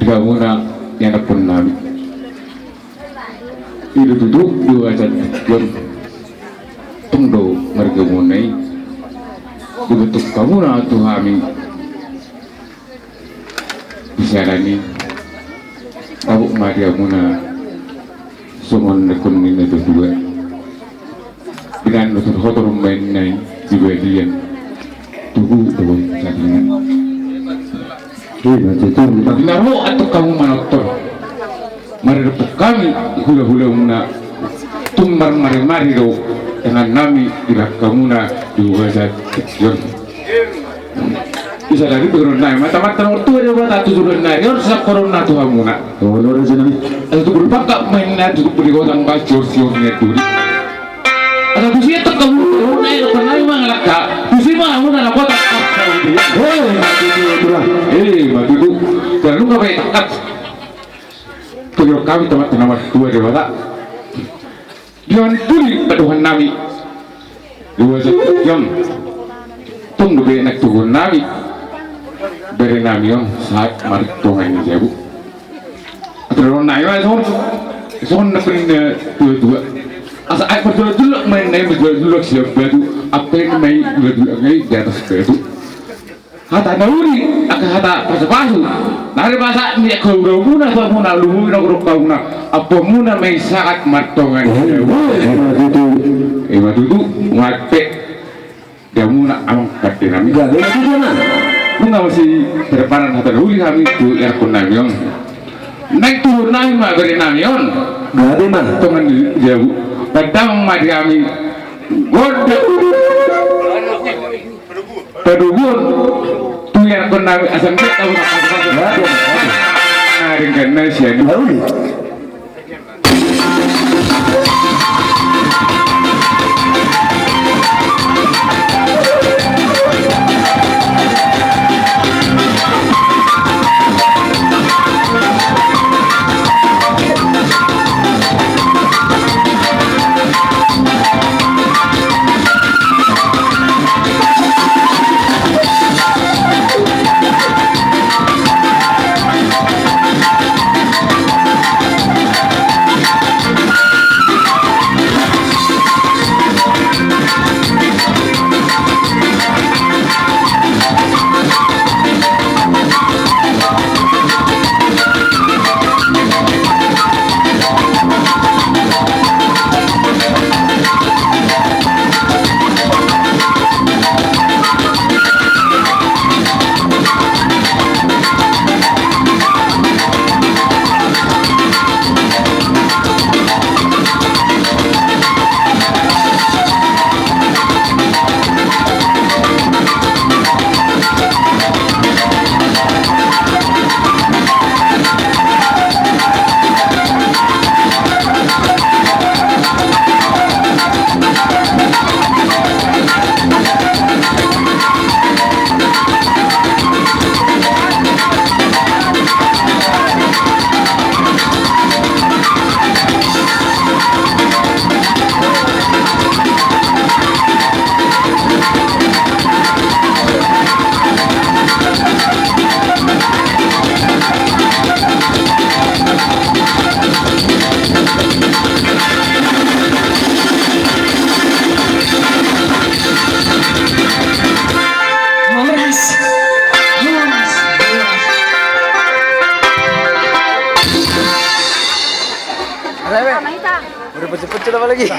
Tiga muna yang pun nabi. Itu duduk dua jam tunggu mereka munai. Dibentuk kamu na Tuhan bicarani. Tahu Maria muna sumon nekun ini dua. Dengan nutur hotor main nai dibelian. Tunggu jadinya. Tapi naruh atau kamu manotor. Mari repuk kami hula-hula muna tumbar mari-mari do dengan nami ilah kamu na dua jadian. Bisa dari turun naik mata-mata nomor tua dia buat turun naik harus corona tuh kamu na. Oh luar biasa nih. Atau berupa kak mainnya cukup beri gotang bajor siornya tuh. Atau di situ kamu naik pernah memang laka. Di sini mah kamu na kotak. Batu itu jangan lupa baik takat. Tujuh kami teman nomor dua dia buat. Jangan tuli Tuhan nami. Dua jam. Tunggu benak Tuhan nami. Beri nami on saat mari Tuhan ini saya bu. Terus naik lah son nepin dua. Asa aku berjual dulu main naik berjual dulu siap batu. Apa yang main berjual lagi di atas batu. Hata nauri akan hata pasu-pasu. Nari bahasa ni kau muna atau muna lumu kau muna. Apa muna main saat matongan. Matu ngate dia muna amang kate nami. Jadi itu mana? Muna masih terparan hata nauri kami tu aircon namion. Naik turun nami mah beri namion. Jadi mana? Tongan dia bu. Padang mah kami. Goda. Pedubur tuh yang pernah asam kita tahu apa dengan nasi ini. Udah pecah-pecah apa lagi?